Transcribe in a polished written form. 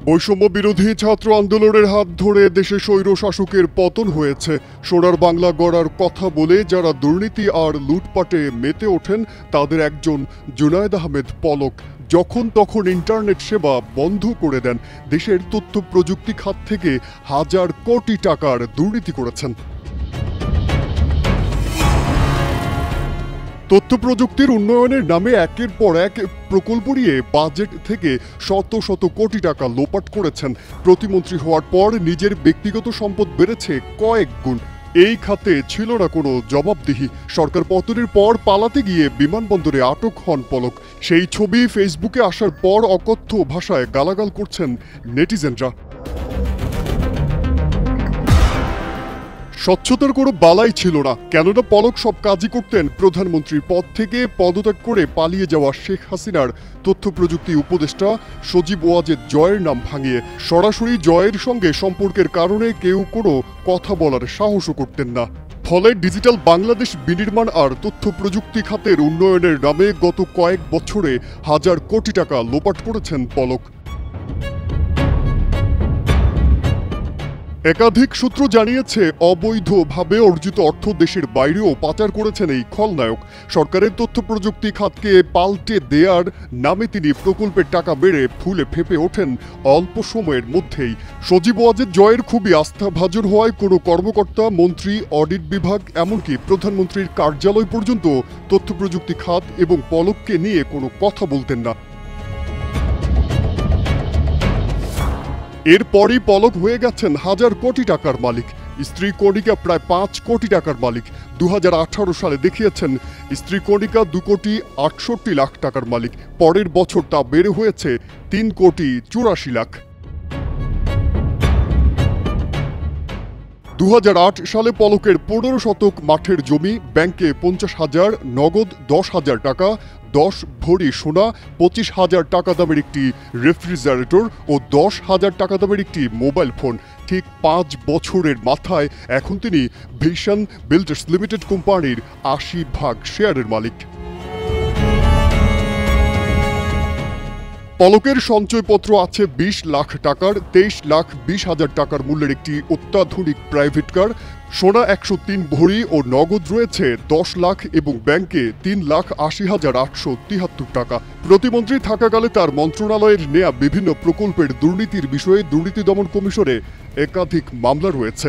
বৈষম্য বিরোধী ছাত্র আন্দোলনের হাত ধরে দেশে স্বৈর শাসকের পতন হয়েছে। সোনার বাংলা গড়ার কথা বলে যারা দুর্নীতি আর লুটপাটে মেতে ওঠেন তাদের একজন জুনায়েদ আহমেদ পলক যখন তখন ইন্টারনেট সেবা বন্ধ করে দেন। দেশের তথ্য প্রযুক্তি খাত থেকে হাজার কোটি টাকার দুর্নীতি করেছেন। তথ্য প্রযুক্তির উন্নয়নের নামে একের পর এক প্রকল্প নিয়ে বাজেট থেকে শত শত কোটি টাকা লোপাট করেছেন। প্রতিমন্ত্রী হওয়ার পর নিজের ব্যক্তিগত সম্পদ বেড়েছে কয়েক গুণ। এই খাতে ছিল না কোনো জবাবদিহি। সরকার পতনের পর পালাতে গিয়ে বিমানবন্দরে আটক হন পলক। সেই ছবি ফেসবুকে আসার পর অকথ্য ভাষায় গালাগাল করছেন নেটিজেনরা। স্বচ্ছতার কোনো বালাই ছিল না, কেননা পলক সব কাজই করতেন প্রধানমন্ত্রীর পদ থেকে পদত্যাগ করে পালিয়ে যাওয়া শেখ হাসিনার তথ্য প্রযুক্তি উপদেষ্টা সজীব ওয়াজেদ জয়ের নাম ভাঙিয়ে। সরাসরি জয়ের সঙ্গে সম্পর্কের কারণে কেউ কোনো কথা বলার সাহসও করতেন না। ফলে ডিজিটাল বাংলাদেশ বিনির্মাণ আর তথ্য প্রযুক্তি খাতের উন্নয়নের নামে গত কয়েক বছরে হাজার কোটি টাকা লোপাট করেছেন পলক। একাধিক সূত্র জানিয়েছে, অবৈধভাবে অর্জিত অর্থ দেশের বাইরেও পাচার করেছেন এই খলনায়ক। সরকারের তথ্য প্রযুক্তি খাতকে পাল্টে দেয়ার নামে তিনি প্রকল্পের টাকা বেড়ে ফুলে ফেঁপে ওঠেন অল্প সময়ের মধ্যেই। সজীব ওয়াজেদ জয়ের খুবই আস্থাভাজন হওয়ায় কোনো কর্মকর্তা, মন্ত্রী, অডিট বিভাগ, এমনকি প্রধানমন্ত্রীর কার্যালয় পর্যন্ত তথ্য প্রযুক্তি খাত এবং পলককে নিয়ে কোনো কথা বলতেন না। এরপরই পলক হয়ে গেছেন হাজার কোটি টাকার মালিক। স্ত্রী কণিকা প্রায় ৫ কোটি টাকার মালিক। ২০১৮ সালে দেখিয়েছেন স্ত্রী কণিকা ২,৬৮,০০,০০০ টাকার মালিক। পরের বছর তা বেড়ে হয়েছে ৩,৮৪,০০,০০০। ২০০৮ সালে পলকের ১৫ শতক মাঠের জমি, ব্যাংকে ৫০,০০০, নগদ ১০,০০০ টাকা, ১০ ভরি সোনা, ২৫,০০০ টাকা দামের একটি রেফ্রিজারেটর ও ১০,০০০ টাকা দামের একটি মোবাইল ফোন। ঠিক ৫ বছরের মাথায় এখন তিনি ভিশন বিল্ডার্স লিমিটেড কোম্পানির ৮০% শেয়ারের মালিক। পলকের সঞ্চয়পত্র আছে ২০ লাখ টাকার, ২৩,২০,০০০ টাকার মূল্যের একটি অত্যাধুনিক প্রাইভেট কার, সোনা ১০৩ ভরি ও নগদ রয়েছে ১০ লাখ এবং ব্যাংকে ৩,৮০,৮৭৩ টাকা। প্রতিমন্ত্রী থাকাকালে তার মন্ত্রণালয়ের নেয়া বিভিন্ন প্রকল্পের দুর্নীতির বিষয়ে দুর্নীতি দমন কমিশনে একাধিক মামলা রয়েছে।